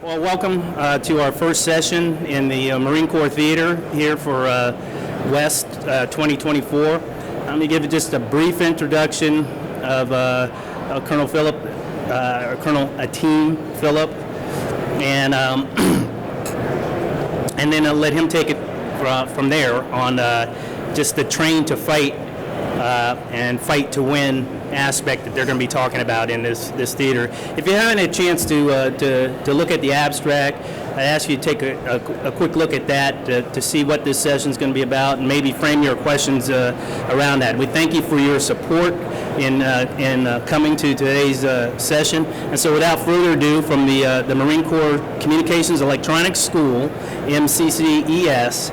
Well, welcome to our first session in the Marine Corps Theater here for West 2024. Let me give you just a brief introduction of Colonel Phillip, or Colonel Ateem Phillip, and then I'll let him take it from there on just the train to fight and fight to win aspect that they're going to be talking about in this theater. If you haven't had a chance to look at the abstract, I ask you to take a quick look at that to see what this session is going to be about and maybe frame your questions around that. We thank you for your support in coming to today's session. And so without further ado, from the Marine Corps Communications Electronics School, MCCES,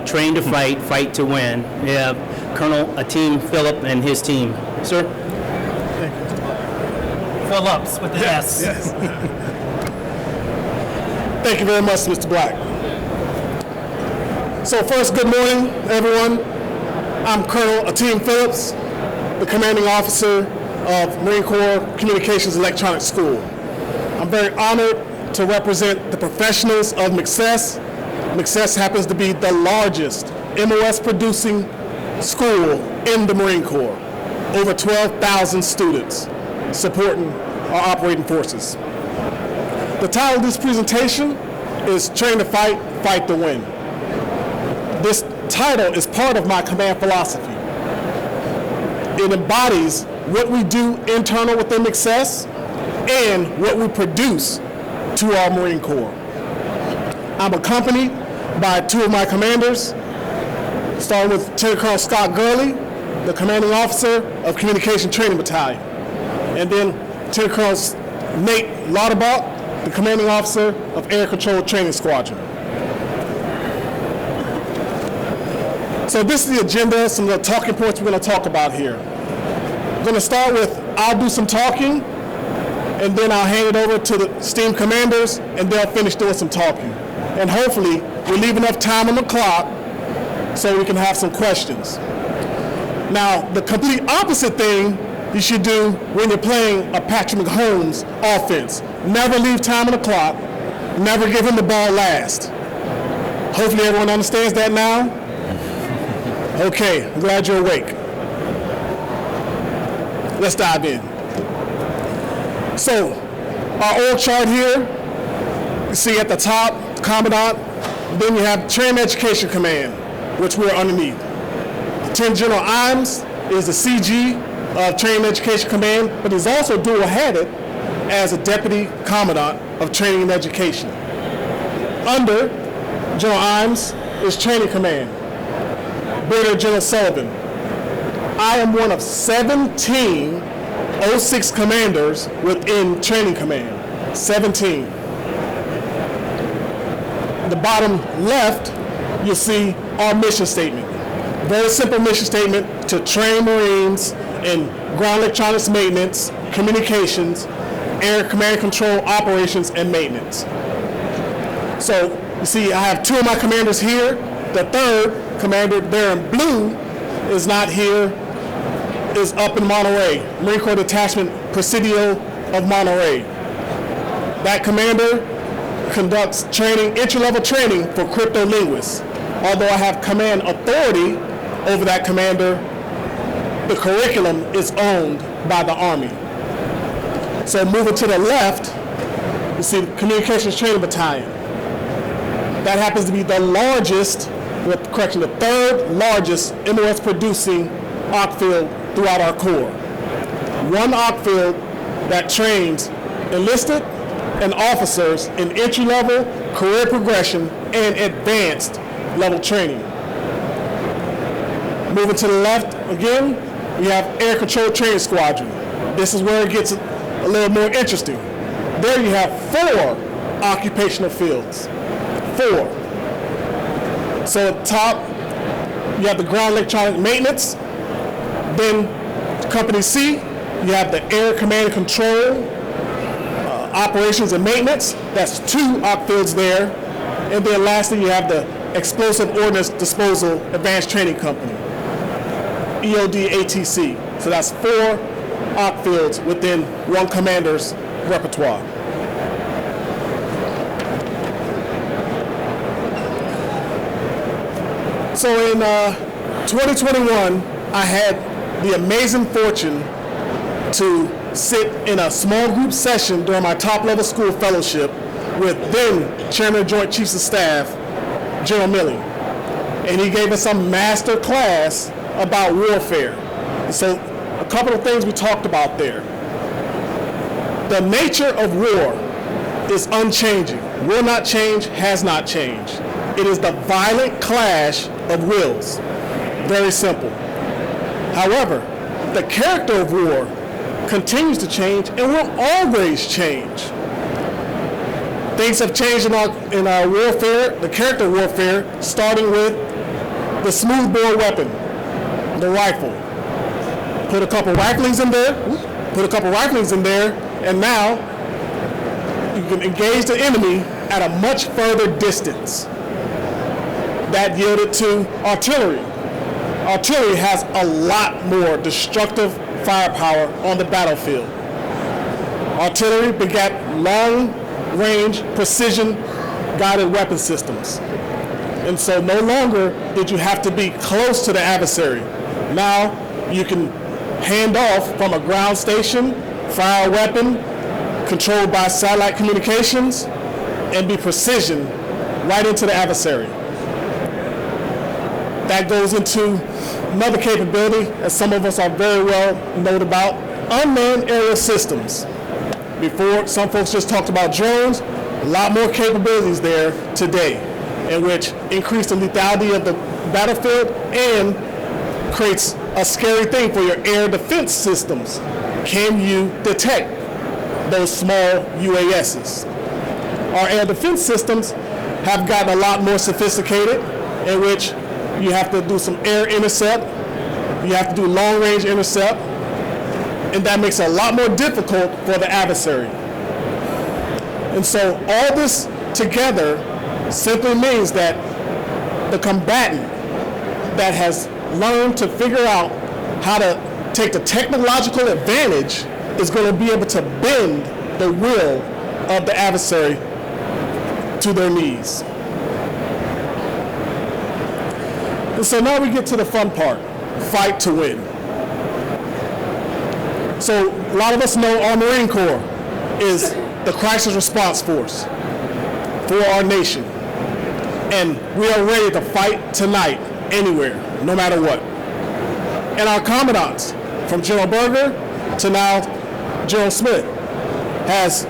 Train to Fight, Fight to Win, we have Colonel Ateem Phillip and his team. Sir? Thank you. Phillips with the S. Yes. Thank you very much, Mr. Black. So first, good morning, everyone. I'm Colonel Ateem Phillips, the commanding officer of Marine Corps Communications Electronics School. I'm very honored to represent the professionals of MCCES. MCCES happens to be the largest MOS producing school in the Marine Corps. Over 12,000 students supporting our operating forces. The title of this presentation is Train to Fight, Fight to Win. This title is part of my command philosophy. It embodies what we do internal within MCCES and what we produce to our Marine Corps. I'm accompanied by two of my commanders, starting with Lieutenant Colonel Scott Gurley, the commanding officer of Communication Training Battalion, and then Lieutenant Colonel Nate Lauterbach, the commanding officer of Air Control Training Squadron. So this is the agenda, some of the talking points we're going to talk about here. We're going to start with, I'll do some talking, and then I'll hand it over to the esteemed commanders, and they'll finish doing some talking. And hopefully, we leave enough time on the clock so we can have some questions. Now, the complete opposite thing you should do when you're playing a Patrick Mahomes offense. Never leave time on the clock. Never give him the ball last. Hopefully everyone understands that now. Okay, I'm glad you're awake. Let's dive in. So, our org chart here, you see at the top, Commandant, then you have Training Education Command, which we're underneath. Lieutenant General Imes is the CG of Training Education Command, but he's also dual-headed as a Deputy Commandant of Training and Education. Under General Imes is Training Command, Brigadier General Sullivan. I am one of 17 06 commanders within Training Command, 17. The bottom left, you'll see our mission statement. Very simple mission statement: to train Marines in ground electronics maintenance, communications, air command and control operations, and maintenance. So you see I have two of my commanders here. The third commander there in blue is not here, is up in Monterey, Marine Corps Detachment Presidio of Monterey. That commander conducts training, entry-level training for crypto-linguists. Although I have command authority over that commander, the curriculum is owned by the Army. So moving to the left, you see the Communications Training Battalion. That happens to be the largest, the third largest MOS producing OC field throughout our Corps. One OC field that trains enlisted and officers in entry-level, career progression, and advanced level training. Moving to the left again, we have Air Control Training Squadron. This is where it gets a little more interesting. There you have 4 occupational fields. 4. So at the top, you have the ground electronic maintenance. Then Company C, you have the air command and control, operations and maintenance. That's 2 OC fields there. And then lastly, you have the Explosive Ordnance Disposal Advanced Training Company, EOD ATC. So that's 4 OC fields within one commander's repertoire. So in 2021, I had the amazing fortune to sit in a small group session during my top-level school fellowship with then Chairman of Joint Chiefs of Staff, General Milley. And he gave us a master class about warfare. So a couple of things we talked about there. The nature of war is unchanging. Will not change, has not changed. It is the violent clash of wills. Very simple. However, the character of war continues to change and will always change. Things have changed in our warfare, the character of warfare, starting with the smoothbore weapon, the rifle. Put a couple riflings in there, and now you can engage the enemy at a much further distance. That yielded to artillery. Artillery has a lot more destructive firepower on the battlefield. Artillery begat long-range, precision-guided weapon systems. And so no longer did you have to be close to the adversary. Now you can hand off from a ground station, fire a weapon, controlled by satellite communications, and be precision right into the adversary. That goes into another capability, as some of us are very well known about, unmanned aerial systems. Before, some folks just talked about drones, a lot more capabilities there today, in which increase the lethality of the battlefield and creates a scary thing for your air defense systems. Can you detect those small UASs? Our air defense systems have gotten a lot more sophisticated, in which you have to do some air intercept, you have to do long-range intercept, and that makes it a lot more difficult for the adversary. And so all this together simply means that the combatant that has learned to figure out how to take the technological advantage is going to be able to bend the will of the adversary to their knees. And so now we get to the fun part, fight to win. So a lot of us know our Marine Corps is the crisis response force for our nation. And we are ready to fight tonight, anywhere, no matter what. And our commandants, from General Berger to now General Smith, has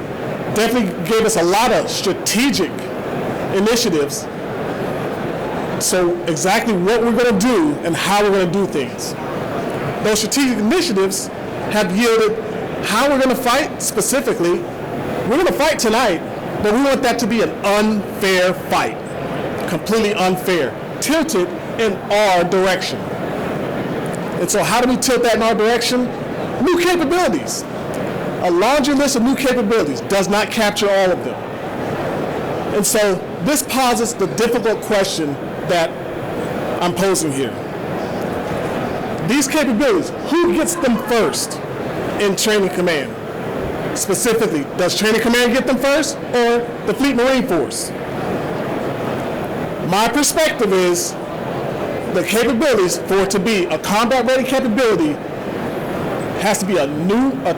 definitely gave us a lot of strategic initiatives. So exactly what we're going to do and how we're going to do things. Those strategic initiatives have yielded how we're going to fight specifically. We're going to fight tonight, but we want that to be an unfair fight. Completely unfair. Tilted in our direction. And so how do we tilt that in our direction? New capabilities. A laundry list of new capabilities does not capture all of them. And so this posits the difficult question that I'm posing here. These capabilities, who gets them first in training command? Specifically, does training command get them first or the Fleet Marine Force? My perspective is the capabilities, for it to be a combat-ready capability, has to be a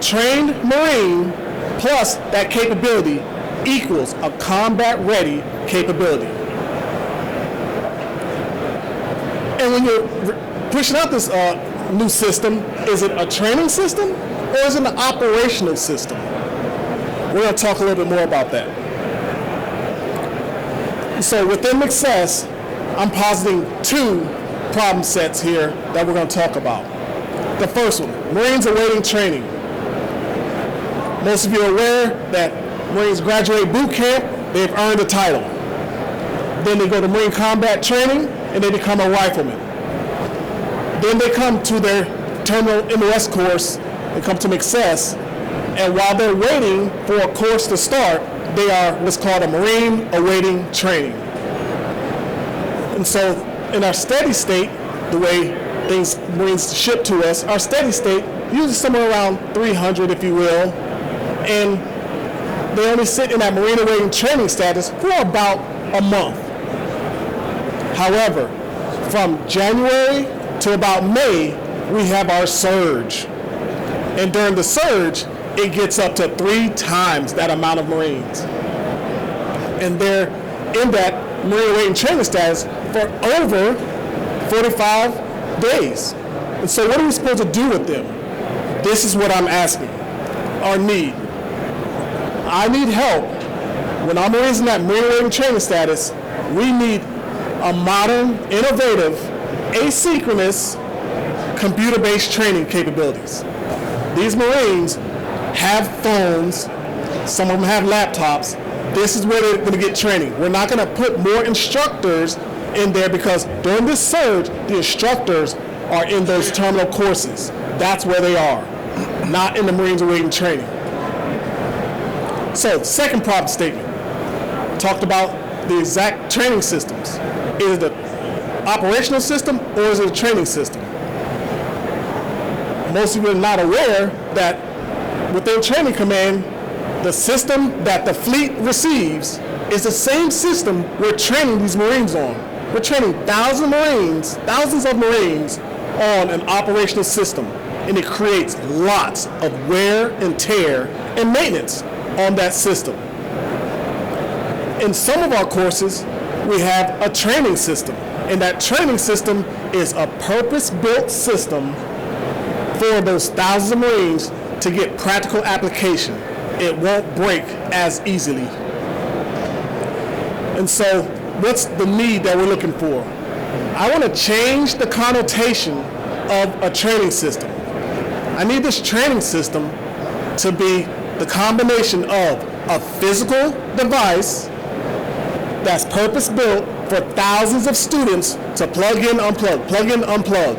trained Marine plus that capability equals a combat-ready capability. And when you're pushing out this new system, is it a training system or is it an operational system? We're going to talk a little bit more about that. So within McSES, I'm positing two problem sets here that we're going to talk about. The first one, Marines awaiting training. Most of you are aware that Marines graduate boot camp, they've earned a title. Then they go to Marine combat training and they become a rifleman. Then they come to their terminal MOS course and come to McSES, and while they're waiting for a course to start, they are what's called a Marine awaiting training. And so in our steady state, the way things Marines ship to us, our steady state, usually somewhere around 300, if you will, and they only sit in that Marine awaiting training status for about a month. However, from January to about May, we have our surge. And during the surge, it gets up to 3 times that amount of Marines. And they're in that Marine waiting training status for over 45 days. And so what are we supposed to do with them? This is what I'm asking, or need. I need help. When our Marines in that Marine waiting training status, we need a modern, innovative, asynchronous, computer-based training capabilities. These Marines have phones, some of them have laptops. This is where they're going to get training. We're not going to put more instructors in there because during this surge, the instructors are in those terminal courses. That's where they are, not in the Marines awaiting training. So, second problem statement. Talked about the exact training systems. Is it an operational system or is it a training system? Most of you are not aware that within Training Command, the system that the fleet receives is the same system we're training these Marines on. We're training thousands of Marines on an operational system, and it creates lots of wear and tear and maintenance on that system. In some of our courses, we have a training system, and that training system is a purpose-built system for those thousands of Marines to get practical application. It won't break as easily. And so, what's the need that we're looking for? I want to change the connotation of a training system. I need this training system to be the combination of a physical device that's purpose-built for thousands of students to plug in, unplug.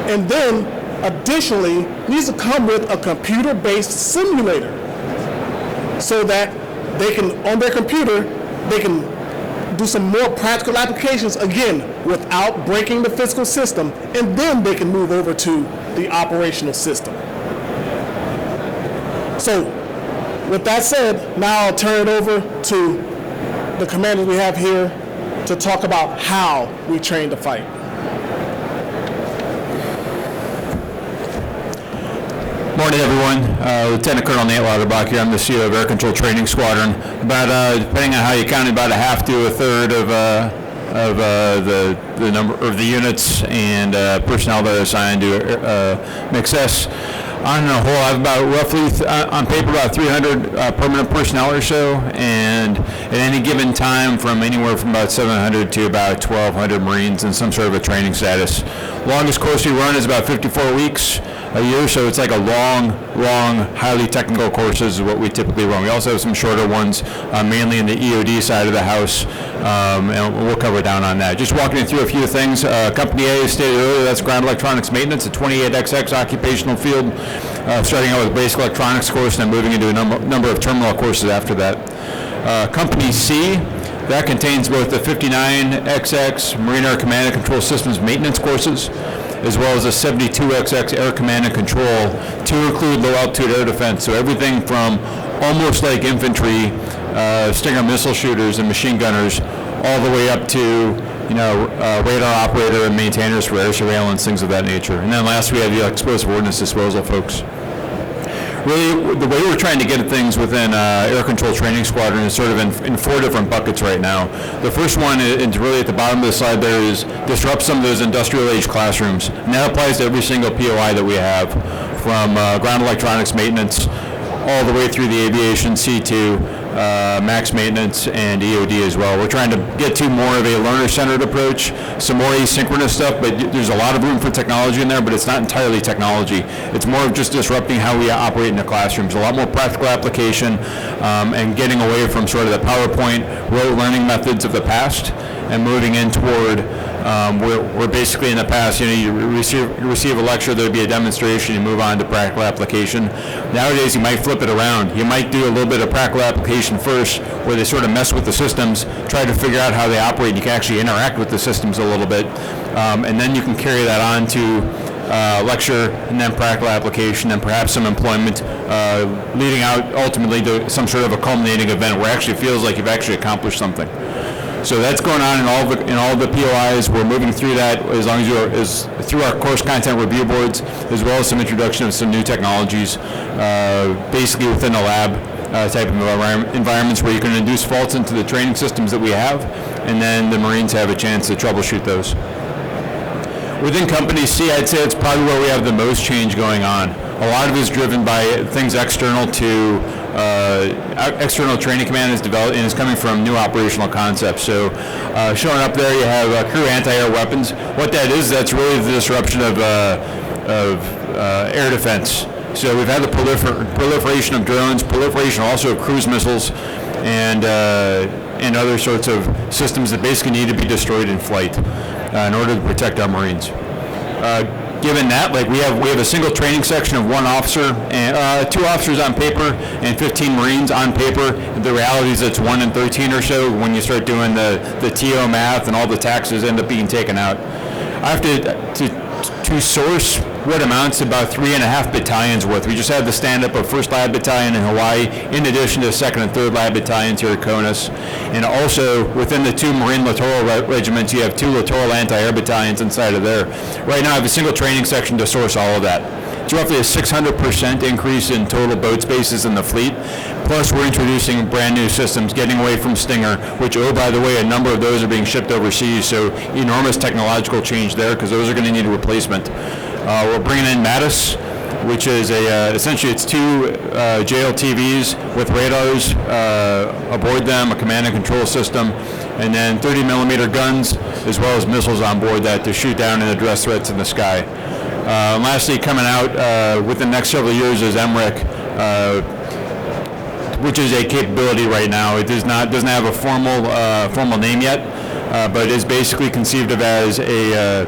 And then, additionally, needs to come with a computer-based simulator so that they can, on their computer, they can do some more practical applications, again, without breaking the physical system, and then they can move over to the operational system. So, with that said, now I'll turn it over to the commanders we have here to talk about how we train to fight. Morning, everyone. Lieutenant Colonel Nate Lauterbach here. I'm the CEO of Air Control Training Squadron. About, depending on how you count it, about a half to a third of the number of the units and personnel that are assigned to MXS. On the whole, I have about roughly, on paper, about 300 permanent personnel or so, and at any given time, from anywhere from about 700 to about 1,200 Marines in some sort of a training status. Longest course we run is about 54 weeks a year, so it's like a long, highly technical courses is what we typically run. We also have some shorter ones, mainly in the EOD side of the house, and we'll cover down on that. Just walking you through a few things. Company A, as stated earlier, that's ground electronics maintenance, a 28XX occupational field, starting out with a basic electronics course and then moving into a number of terminal courses after that. Company C, that contains both the 59XX Marine Air Command and Control Systems maintenance courses, as well as a 72XX Air Command and Control to include low altitude air defense. So everything from almost like infantry, Stinger missile shooters and machine gunners, all the way up to radar operator and maintainers for air surveillance, things of that nature. And then last we have the explosive ordnance disposal folks. Really, the way we're trying to get at things within Air Control Training Squadron is sort of in 4 different buckets right now. The first one, is really at the bottom of the slide there, is disrupt some of those industrial age classrooms. And that applies to every single POI that we have, from ground electronics maintenance all the way through the aviation C2, max maintenance, and EOD as well. We're trying to get to more of a learner-centered approach, some more asynchronous stuff, but there's a lot of room for technology in there, but it's not entirely technology. It's more of just disrupting how we operate in the classrooms, a lot more practical application, and getting away from sort of the PowerPoint rote learning methods of the past and moving in toward where basically in the past, you receive a lecture, there'd be a demonstration, you move on to practical application. Nowadays, you might flip it around. You might do a little bit of practical application first, where they sort of mess with the systems, try to figure out how they operate. You can actually interact with the systems a little bit, and then you can carry that on to lecture, and then practical application, and perhaps some employment, leading out ultimately to some sort of a culminating event where it actually feels like you've actually accomplished something. So that's going on in all the POIs. We're moving through that as long as through our course content review boards, as well as some introduction of some new technologies, basically within the lab type of environments where you can induce faults into the training systems that we have, and then the Marines have a chance to troubleshoot those. Within Company C, I'd say it's probably where we have the most change going on. A lot of it is driven by things external to external training command is developed and is coming from new operational concepts. So showing up there, you have crew anti-air weapons. What that is, that's really the disruption of air defense. So we've had the proliferation of drones, proliferation also of cruise missiles, and other sorts of systems that basically need to be destroyed in flight in order to protect our Marines. Given that, like we have a single training section of 1 officer and 2 officers on paper and 15 Marines on paper. The reality is it's 1 in 13 or so when you start doing the TO math and all the taxes end up being taken out. I have to source what amounts to about 3.5 battalions worth. We just had the stand-up of 1st Lab Battalion in Hawaii, in addition to 2nd and 3rd Lab Battalions here at CONUS. And also, within the 2 Marine Littoral Regiments, you have 2 Littoral Anti-Air Battalions inside of there. Right now, I have a single training section to source all of that. It's roughly a 600% increase in total boat spaces in the fleet. Plus, we're introducing brand new systems, getting away from Stinger, which, oh, by the way, a number of those are being shipped overseas, so enormous technological change there, because those are going to need a replacement. We're bringing in Mattis, which is essentially it's 2 JLTVs with radars aboard them, a command and control system, and then 30 millimeter guns, as well as missiles on board that to shoot down and address threats in the sky. And lastly, coming out within the next several years is MREC, which is a capability right now. It doesn't have a formal name yet, but is basically conceived of as a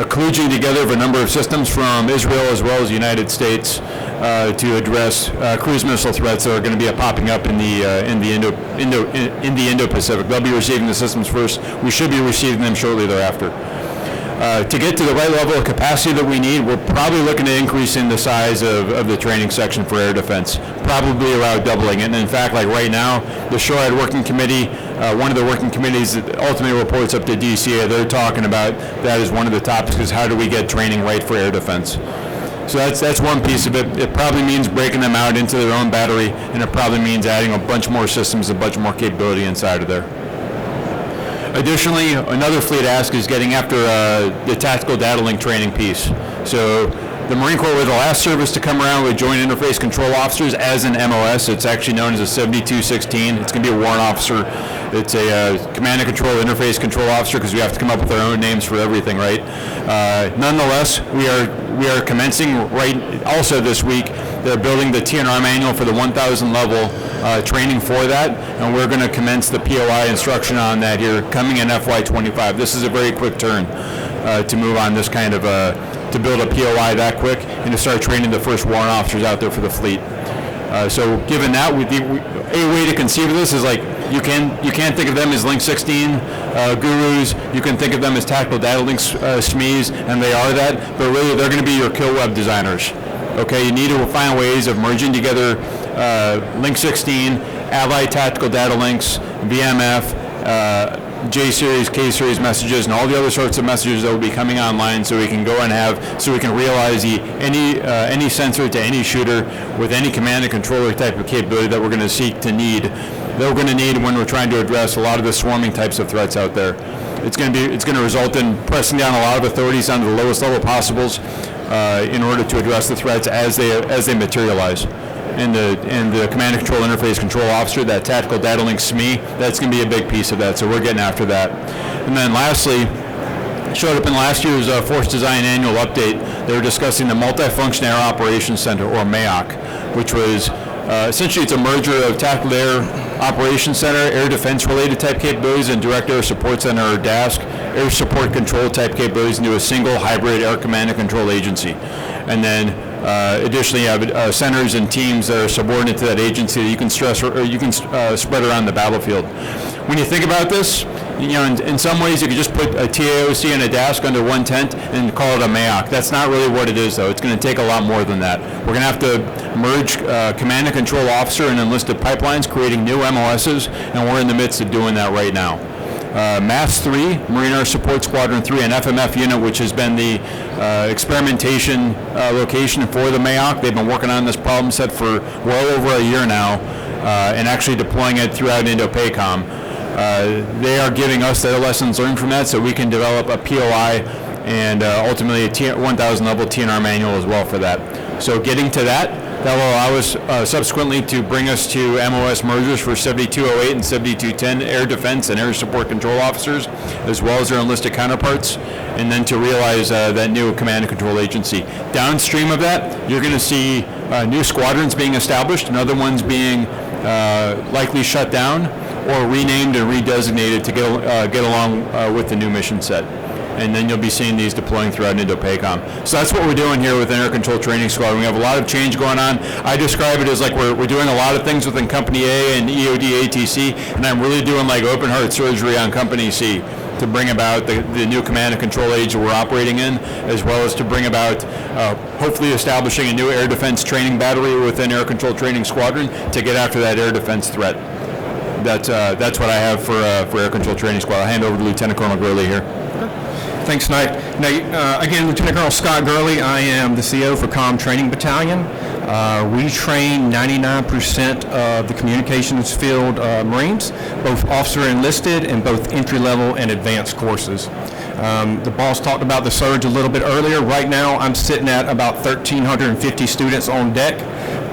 kludging together of a number of systems from Israel as well as the United States to address cruise missile threats that are going to be popping up in the Indo-Pacific. They'll be receiving the systems first. We should be receiving them shortly thereafter. To get to the right level of capacity that we need, we're probably looking at increasing the size of the training section for air defense, probably around doubling it. And in fact, like right now, the SHORAD Working Committee, one of the working committees that ultimately reports up to DCA, they're talking about that as one of the topics is how do we get training right for air defense. So that's one piece of it. It probably means breaking them out into their own battery, and it probably means adding a bunch more systems, a bunch more capability inside of there. Additionally, another fleet ask is getting after the tactical data link training piece. So the Marine Corps was the last service to come around with Joint Interface Control Officers as an MOS. It's actually known as a 7216. It's going to be a warrant officer. It's a Command and Control Interface Control Officer because we have to come up with our own names for everything, right? Nonetheless, we are commencing right also this week. They're building the TNR manual for the 1,000 level training for that, and we're going to commence the POI instruction on that here coming in FY25. This is a very quick turn to move on this kind of to build a POI that quick and to start training the first warrant officers out there for the fleet. So given that, a way to conceive of this is like you can't think of them as Link 16 gurus. You can think of them as tactical data links SMEs, and they are that. But really, they're going to be your kill web designers. Okay, you need to find ways of merging together Link 16, Allied Tactical Data Links, VMF, J-Series, K-Series messages, and all the other sorts of messages that will be coming online so we can go and so we can realize any sensor to any shooter with any command and controller type of capability that we're going to seek to need, that we're going to need when we're trying to address a lot of the swarming types of threats out there. It's going to result in pressing down a lot of authorities down to the lowest level possibles in order to address the threats as they materialize. And the Command and Control Interface Control Officer, that Tactical Data Link SME, that's going to be a big piece of that, so we're getting after that. And then lastly, showed up in last year's Force Design Annual Update, they were discussing the Multifunction Air Operations Center, or MAOC, which was essentially it's a merger of Tactical Air Operations Center, air defense related type capabilities, and Direct Air Support Center, or DASC, air support control type capabilities into a single hybrid air command and control agency. And then additionally, you have centers and teams that are subordinate to that agency that you can spread around the battlefield. When you think about this, in some ways you could just put a TAOC and a DASC under one tent and call it a MAOC. That's not really what it is, though. It's going to take a lot more than that. We're going to have to merge command and control officer and enlisted pipelines, creating new MOSs, and we're in the midst of doing that right now. MASS 3, Marine Air Support Squadron 3, and FMF unit, which has been the experimentation location for the MAOC. They've been working on this problem set for well over a year now, and actually deploying it throughout Indo-PACOM. They are giving us their lessons learned from that so we can develop a POI and ultimately a 1000 level TNR manual as well for that. So getting to that will allow us subsequently to bring us to MOS mergers for 7208 and 7210 air defense and air support control officers, as well as their enlisted counterparts, and then to realize that new command and control agency. Downstream of that, you're going to see new squadrons being established and other ones being likely shut down or renamed and redesignated to get along with the new mission set. And then you'll be seeing these deploying throughout Indo-PACOM. So that's what we're doing here with an Air Control Training Squad. We have a lot of change going on. I describe it as like we're doing a lot of things within Company A and EOD ATC, and I'm really doing like open heart surgery on Company C to bring about the new command and control age that we're operating in, as well as to bring about hopefully establishing a new air defense training battery within Air Control Training Squadron to get after that air defense threat. That's what I have for Air Control Training Squad. I'll hand over to Lieutenant Colonel Gurley here. Thanks, Knight. Now, again, Lieutenant Colonel Scott Gurley. I am the CO for COM Training Battalion. We train 99% of the communications field Marines, both officer enlisted and both entry-level and advanced courses. The boss talked about the surge a little bit earlier. Right now, I'm sitting at about 1,350 students on deck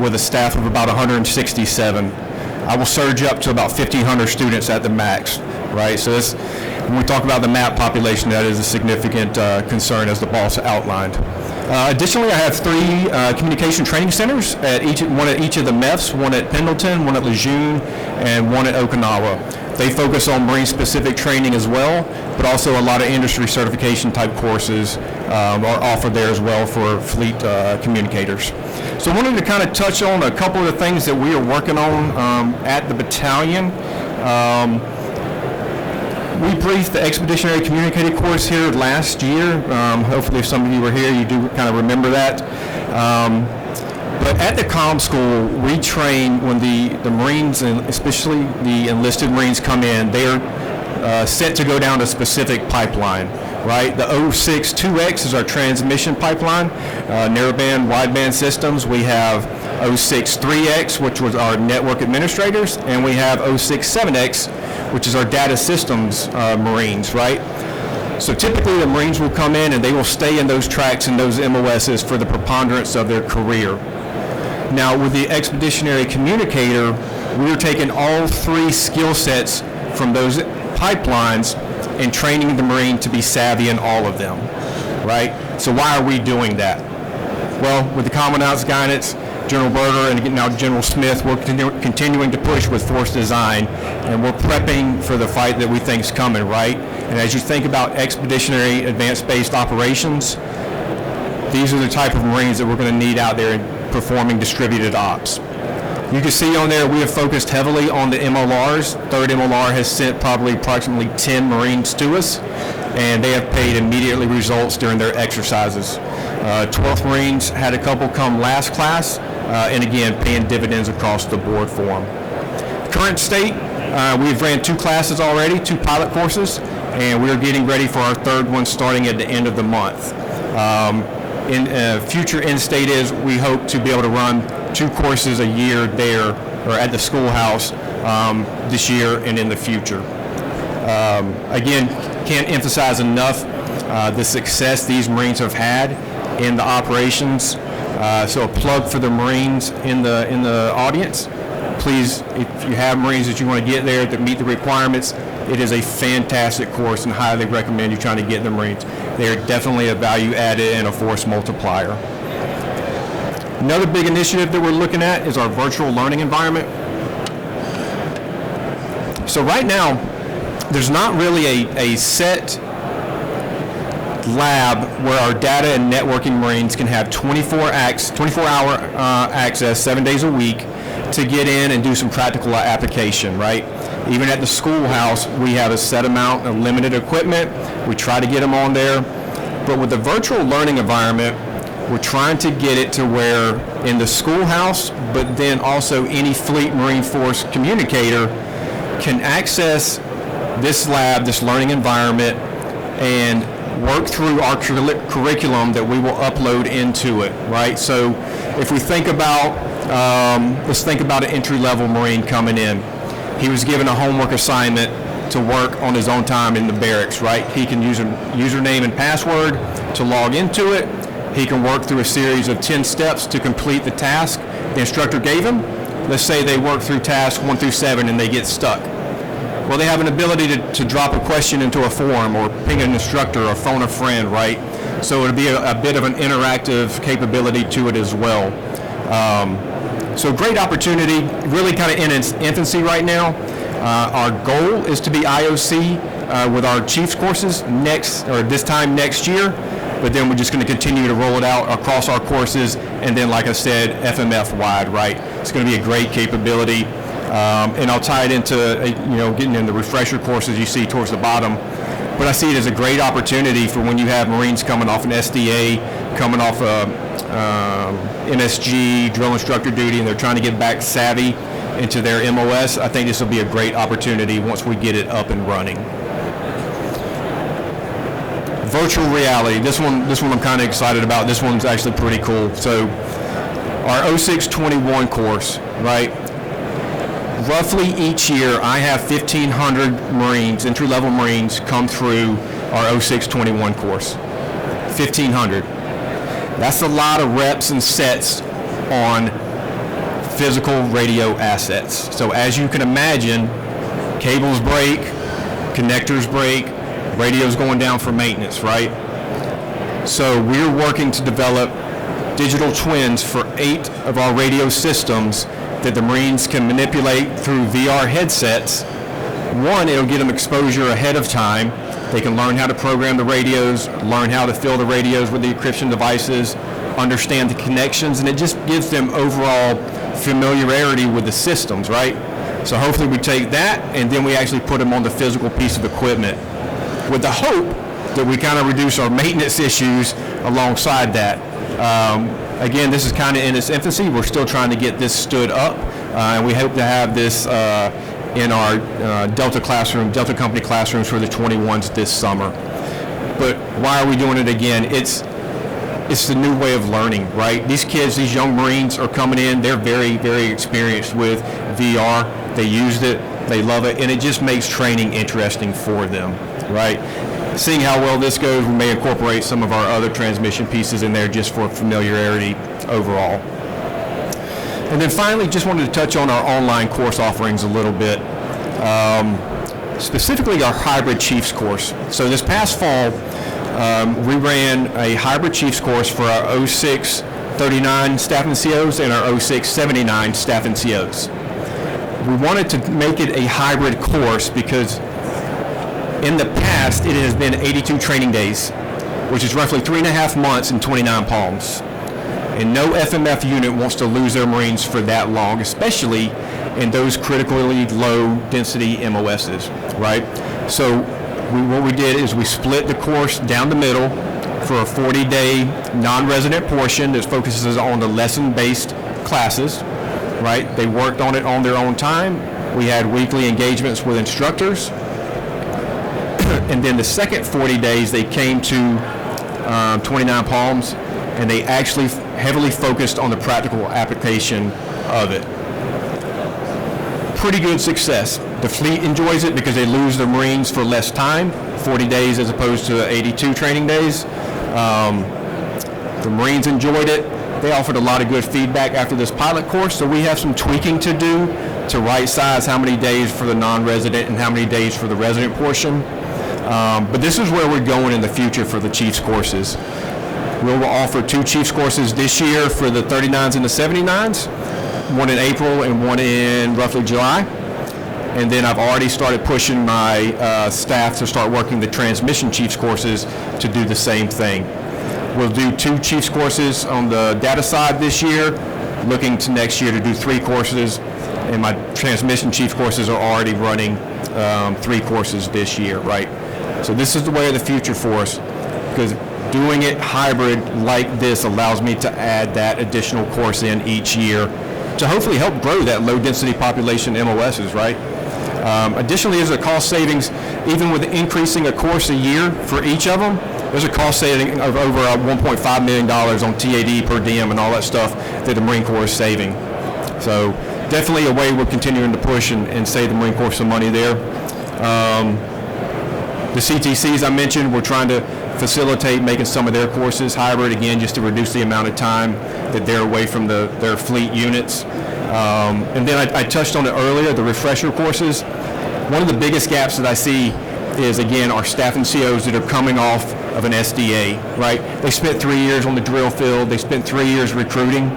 with a staff of about 167. I will surge up to about 1,500 students at the max, right? So this, when we talk about the MAP population, that is a significant concern, as the boss outlined. Additionally, I have 3 communication training centers, one at each of the MEFs, one at Pendleton, one at Lejeune, and one at Okinawa. They focus on Marine-specific training as well, but also a lot of industry certification type courses are offered there as well for fleet communicators. So I wanted to kind of touch on a couple of the things that we are working on at the battalion. We briefed the Expeditionary Communicator course here last year. Hopefully if some of you were here, you do kind of remember that. But at the comm school, we train when the Marines, and especially the enlisted Marines, come in, they're set to go down a specific pipeline, right? The 062X is our transmission pipeline, narrowband, wideband systems. We have 063X, which was our network administrators, and we have 067X, which is our data systems Marines, right? So typically the Marines will come in and they will stay in those tracks and those MOSs for the preponderance of their career. Now with the Expeditionary Communicator, we're taking all 3 skill sets from those pipelines and training the Marine to be savvy in all of them, right? So why are we doing that? Well, with the Commandant's guidance, General Berger and now General Smith, we're continuing to push with force design, and we're prepping for the fight that we think is coming, right? And as you think about expeditionary advanced-based operations, these are the type of Marines that we're going to need out there performing distributed ops. You can see on there we have focused heavily on the MLRs. 3rd MLR has sent probably approximately 10 Marines to us, and they have paid immediately results during their exercises. 12th Marines had a couple come last class, and again, paying dividends across the board for them. Current state, we've ran 2 classes already, 2 pilot courses, and we're getting ready for our 3rd one starting at the end of the month. Future end state is we hope to be able to run 2 courses a year there, or at the schoolhouse this year and in the future. Again, can't emphasize enough the success these Marines have had in the operations. So a plug for the Marines in the audience. Please, if you have Marines that you want to get there that meet the requirements, it is a fantastic course and highly recommend you trying to get in the Marines. They are definitely a value added and a force multiplier. Another big initiative that we're looking at is our virtual learning environment. So right now, there's not really a set lab where our data and networking Marines can have 24-hour access 7 days a week to get in and do some practical application, right? Even at the schoolhouse, we have a set amount of limited equipment. We try to get them on there. But with the virtual learning environment, we're trying to get it to where in the schoolhouse, but then also any Fleet Marine Force communicator can access this lab, this learning environment, and work through our curriculum that we will upload into it, right? So if we think about, let's think about an entry-level Marine coming in. He was given a homework assignment to work on his own time in the barracks, right? He can use a username and password to log into it. He can work through a series of 10 steps to complete the task the instructor gave him. Let's say they work through tasks 1 through 7 and they get stuck. Well, they have an ability to drop a question into a forum or ping an instructor or phone a friend, right? So it'll be a bit of an interactive capability to it as well. So great opportunity, really kind of in its infancy right now. Our goal is to be IOC with our Chiefs courses this time next year, but then we're just going to continue to roll it out across our courses, and then, like I said, FMF wide, right? It's going to be a great capability. And I'll tie it into, getting in the refresher courses you see towards the bottom. But I see it as a great opportunity for when you have Marines coming off an SDA, coming off MSG, drill instructor duty, and they're trying to get back savvy into their MOS. I think this will be a great opportunity once we get it up and running. Virtual reality. This one I'm kind of excited about. This one's actually pretty cool. So our 0621 course, right? Roughly each year, I have 1,500 Marines, entry-level Marines, come through our 0621 course. 1,500. That's a lot of reps and sets on physical radio assets. So as you can imagine, cables break, connectors break, radio's going down for maintenance, right? So we're working to develop digital twins for 8 of our radio systems that the Marines can manipulate through VR headsets. One, it'll get them exposure ahead of time. They can learn how to program the radios, learn how to fill the radios with the encryption devices, understand the connections, and it just gives them overall familiarity with the systems, right? So hopefully we take that and then we actually put them on the physical piece of equipment with the hope that we kind of reduce our maintenance issues alongside that. Again, this is kind of in its infancy. We're still trying to get this stood up, and we hope to have this in our Delta Company classrooms for the 21s this summer. But why are we doing it again? It's the new way of learning, right? These kids, these young Marines are coming in. They're very, very experienced with VR. They used it. They love it, and it just makes training interesting for them, right? Seeing how well this goes, we may incorporate some of our other transmission pieces in there just for familiarity overall. And then finally, just wanted to touch on our online course offerings a little bit, specifically our hybrid Chiefs course. So this past fall, we ran a hybrid Chiefs course for our 0639 staff NCOs and our 0679 staff NCOs. We wanted to make it a hybrid course because in the past, it has been 82 training days, which is roughly 3.5 months and 29 palms. And no FMF unit wants to lose their Marines for that long, especially in those critically low density MOSs, right? So what we did is we split the course down the middle for a 40-day non-resident portion that focuses on the lesson-based classes, right? They worked on it on their own time. We had weekly engagements with instructors. And then the second 40 days, they came to 29 Palms, and they actually heavily focused on the practical application of it. Pretty good success. The fleet enjoys it because they lose their Marines for less time, 40 days as opposed to 82 training days. The Marines enjoyed it. They offered a lot of good feedback after this pilot course, so we have some tweaking to do to right size how many days for the non-resident and how many days for the resident portion. But this is where we're going in the future for the Chiefs courses. We'll offer 2 Chiefs courses this year for the 39s and the 79s, one in April and one in roughly July. And then I've already started pushing my staff to start working the transmission Chiefs courses to do the same thing. We'll do 2 Chiefs courses on the data side this year, looking to next year to do 3 courses, and my transmission Chiefs courses are already running 3 courses this year, right? So this is the way of the future for us, because doing it hybrid like this allows me to add that additional course in each year to hopefully help grow that low density population MOSs, right? Additionally, there's a cost savings, even with increasing a course a year for each of them. There's a cost saving of over $1.5 million on TAD per diem and all that stuff that the Marine Corps is saving. So definitely a way we're continuing to push and save the Marine Corps some money there. The CTCs I mentioned, we're trying to facilitate making some of their courses hybrid, again, just to reduce the amount of time that they're away from their fleet units. And then I touched on it earlier, the refresher courses. One of the biggest gaps that I see is, again, our staff and COs that are coming off of an SDA, right? They spent 3 years on the drill field. They spent 3 years recruiting.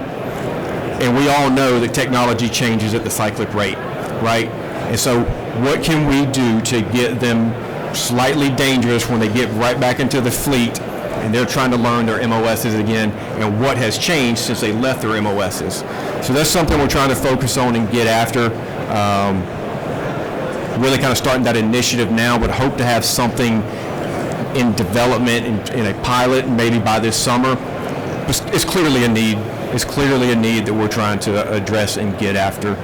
And we all know that technology changes at the cyclic rate, right? And so what can we do to get them slightly dangerous when they get right back into the fleet and they're trying to learn their MOSs again, and what has changed since they left their MOSs? So that's something we're trying to focus on and get after. Really kind of starting that initiative now, but hope to have something in development in a pilot maybe by this summer. It's clearly a need. It's clearly a need that we're trying to address and get after.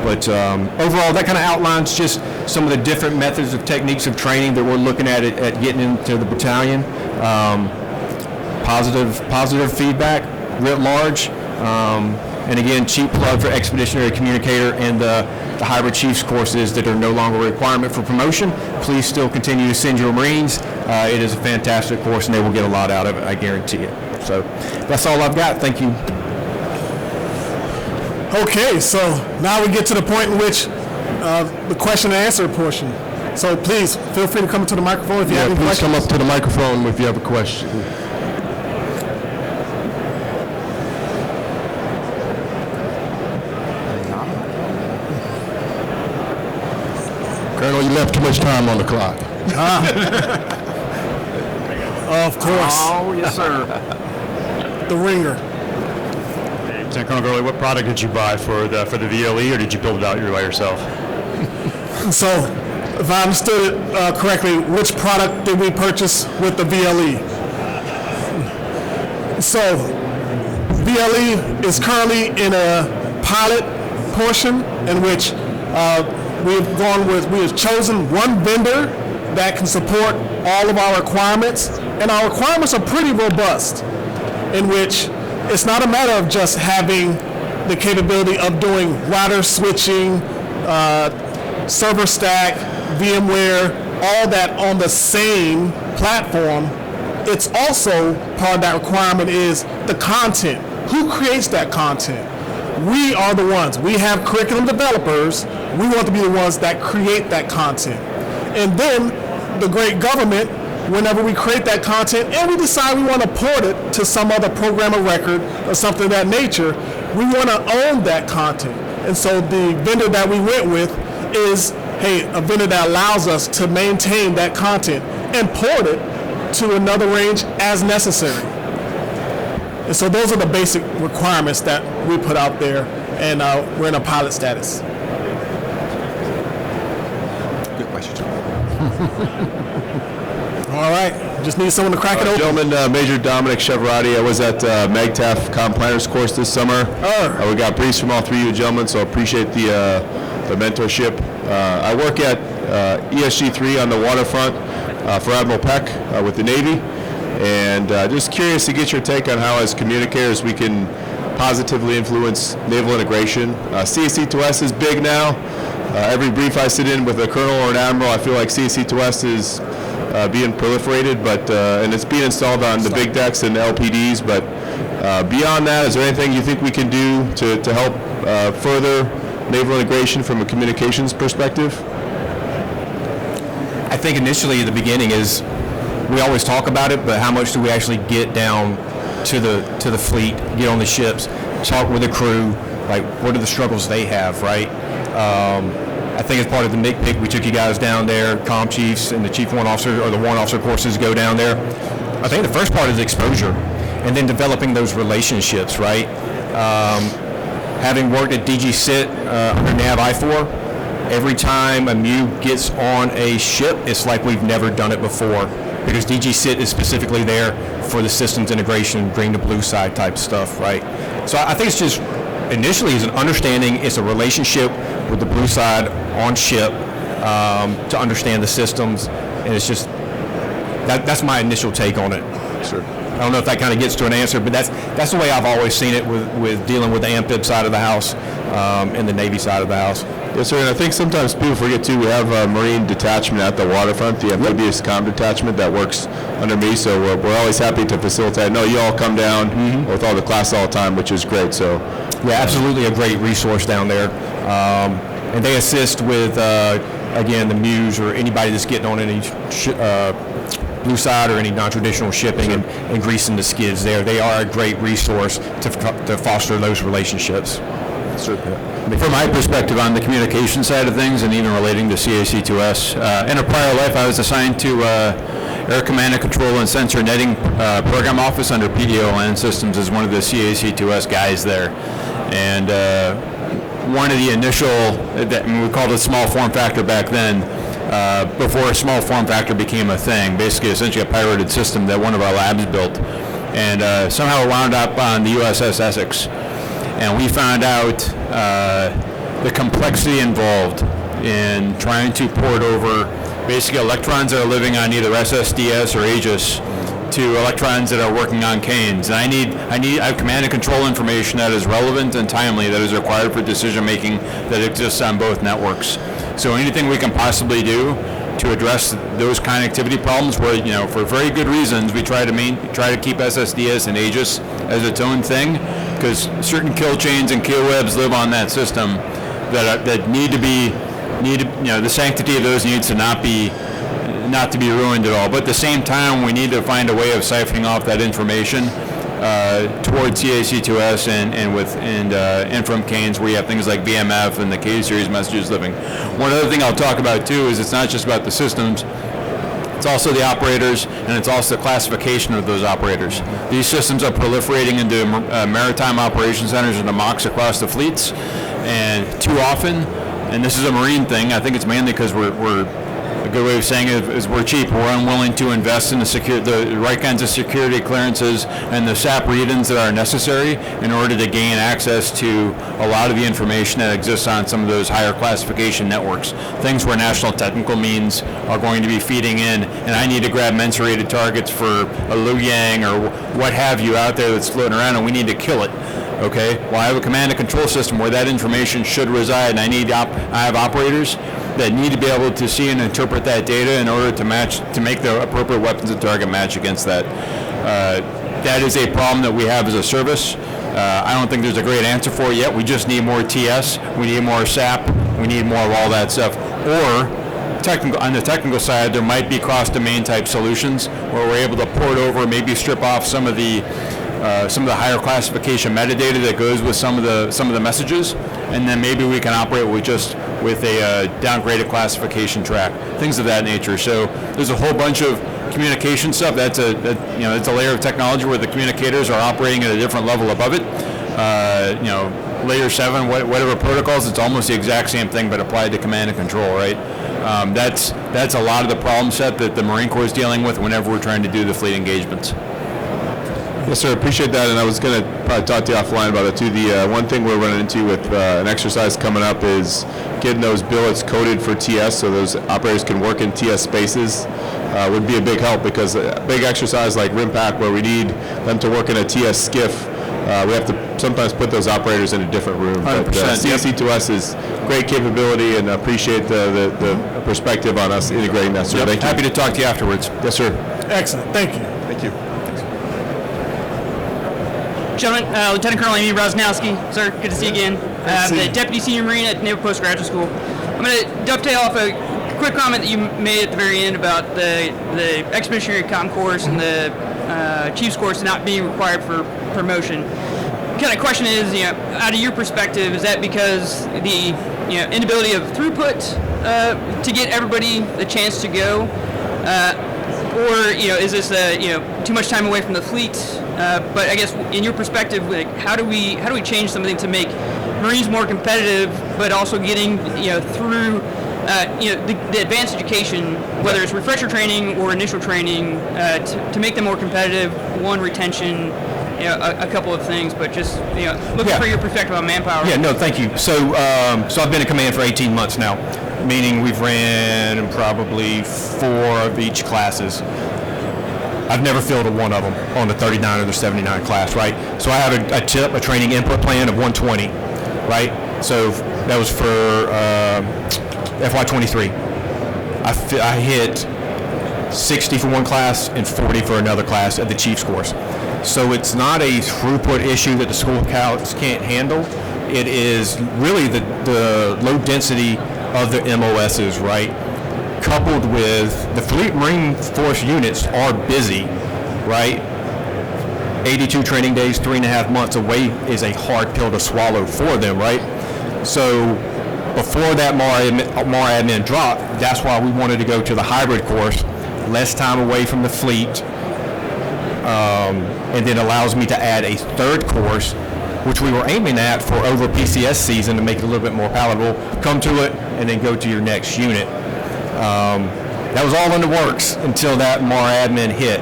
But overall, that kind of outlines just some of the different methods of techniques of training that we're looking at getting into the battalion. Positive feedback writ large. And again, cheap plug for Expeditionary Communicator and the Hybrid Chiefs courses that are no longer a requirement for promotion. Please still continue to send your Marines. It is a fantastic course and they will get a lot out of it, I guarantee it. So that's all I've got. Thank you. Okay, so now we get to the point in which the question and answer portion. So please feel free to come to the microphone if you have any please questions. come up to the microphone if you have a question. Colonel, you left too much time on the clock. Of course, Oh, yes, sir. the ringer. Lieutenant Colonel Gurley, what product did you buy for the VLE, or did you build it out by yourself? So, if I understood it correctly, which product did we purchase with the VLE? So, VLE is currently in a pilot portion in which we have chosen one vendor that can support all of our requirements, and our requirements are pretty robust, in which it's not a matter of just having the capability of doing router switching, server stack, VMware, all that on the same platform. It's also part of that requirement is the content. Who creates that content? We are the ones. We have curriculum developers. We want to be the ones that create that content. And then the great government, whenever we create that content and we decide we want to port it to some other program of record or something of that nature, we want to own that content. And so the vendor that we went with is, a vendor that allows us to maintain that content and port it to another range as necessary. And so those are the basic requirements that we put out there, and we're in a pilot status. Good question. All right, just need someone to crack it open. Gentlemen, Major Dominic Chevrati. I was at MAGTAF Comm Planners course this summer. We got briefs from all three of you gentlemen, so I appreciate the mentorship. I work at ESG3 on the waterfront for Admiral Peck with the Navy, and just curious to get your take on how, as communicators, we can positively influence naval integration. CAC2S is big now. Every brief I sit in with a colonel or an admiral, I feel like CAC2S is being proliferated, but and it's being installed on the big decks and LPDs. But beyond that, is there anything you think we can do to help further naval integration from a communications perspective? I think initially at the beginning is we always talk about it, but how much do we actually get down to the fleet, get on the ships, talk with the crew, like what are the struggles they have, right? I think as part of the NICPIC, we took you guys down there, comm chiefs and the chief warrant officer or the warrant officer courses go down there. I think the first part is exposure and then developing those relationships, right? Having worked at DG SIT under NAV I4, every time a MU gets on a ship, it's like we've never done it before because DG SIT is specifically there for the systems integration, green to blue side type stuff, right? So I think it's just initially is an understanding, it's a relationship with the blue side on ship, to understand the systems, and it's just that's my initial take on it. Sure. I don't know if that kind of gets to an answer, but that's the way I've always seen it with dealing with the amphib side of the house and the Navy side of the house. Yes, sir, and I think sometimes people forget too, we have a Marine detachment at the waterfront, the amphibious comm detachment that works under me, so we're always happy to facilitate. I know you all come down with all the classes all the time, which is great, so. Yeah, absolutely a great resource down there. And they assist with, again, the Muse or anybody that's getting on any blue side or any non-traditional shipping and greasing the skids there. They are a great resource to foster those relationships. From my perspective on the communication side of things, and even relating to CAC2S, in a prior life I was assigned to Air Command and Control and Sensor Netting Program Office under PDO Land Systems as one of the CAC2S guys there. And one of the initial, we called it small form factor back then, before a small form factor became a thing, basically essentially a pirated system that one of our labs built. And somehow it wound up on the USS Essex. And we found out the complexity involved in trying to port over basically electrons that are living on either SSDS or Aegis to electrons that are working on canes. And I have command and control information that is relevant and timely that is required for decision making that exists on both networks. So anything we can possibly do to address those connectivity problems, where for very good reasons we try to keep SSDS and Aegis as its own thing, because certain kill chains and kill webs live on that system that need to be the sanctity of those needs to not to be ruined at all. But at the same time, we need to find a way of siphoning off that information towards CAC2S and from canes, where you have things like VMF and the K series messages living. One other thing I'll talk about too is it's not just about the systems. It's also the operators, and it's also the classification of those operators. These systems are proliferating into maritime operation centers and the MOCs across the fleets, and too often, and this is a Marine thing, I think it's mainly because a good way of saying it is we're cheap. We're unwilling to invest in the right kinds of security clearances and the SAP read-ins that are necessary in order to gain access to a lot of the information that exists on some of those higher classification networks. Things where national technical means are going to be feeding in, and I need to grab mensurated targets for a Liu Yang or what have you out there that's floating around, and we need to kill it. Okay? Well, I have a command and control system where that information should reside, and I have operators that need to be able to see and interpret that data in order to make the appropriate weapons and target match against that. That is a problem that we have as a service. I don't think there's a great answer for it yet. We just need more TS, we need more SAP, we need more of all that stuff. Or on the technical side, there might be cross-domain type solutions where we're able to port over, maybe strip off some of the higher classification metadata that goes with some of the messages, and then maybe we can operate with a downgraded classification track, things of that nature. So there's a whole bunch of communication stuff. That's a layer of technology where the communicators are operating at a different level above it. Layer 7, whatever protocols, it's almost the exact same thing but applied to command and control, right? That's a lot of the problem set that the Marine Corps is dealing with whenever we're trying to do the fleet engagements. Yes, sir. Appreciate that, and I was going to probably talk to you offline about it too. The one thing we're running into with an exercise coming up is getting those billets coded for TS so those operators can work in TS spaces would be a big help, because a big exercise like RIMPAC, where we need them to work in a TS skiff, we have to sometimes put those operators in a different room. 100%, But CSC to us is great capability, and appreciate the perspective on us integrating that. So thank you. Happy to talk to you afterwards. Yes, sir. Excellent. Thank you. Thank you. Gentlemen, Lieutenant Colonel Amy Rosnowski, sir, good to see you again. The Deputy Senior Marine at Naval Postgraduate School. I'm going to dovetail off a quick comment that you made at the very end about the Expeditionary Comm course and the Chiefs course not being required for promotion. Kind of question is, out of your perspective, is that because the inability of throughput to get everybody the chance to go, or is this too much time away from the fleet? But I guess in your perspective, like, how do we change something to make Marines more competitive, but also getting through the advanced education, whether it's refresher training or initial training, to make them more competitive, one, retention, a couple of things, but just looking Yeah. for your perspective on manpower. Yeah, no, thank you. So I've been in command for 18 months now, meaning we've ran probably 4 of each classes. I've never fielded one of them on the 39 or the 79 class, right? So I have a training input plan of 120, right? So that was for FY23. I hit 60 for one class and 40 for another class at the Chiefs course. So it's not a throughput issue that the school scouts can't handle. It is really the low density of the MOSs, right? Coupled with the Fleet Marine Force units are busy, right? 82 training days, 3.5 months away is a hard pill to swallow for them, right? So before that MAR admin drop, that's why we wanted to go to the hybrid course, less time away from the fleet, and then allows me to add a third course, which we were aiming at for over PCS season to make it a little bit more palatable. Come to it and then go to your next unit. That was all in the works until that MAR admin hit.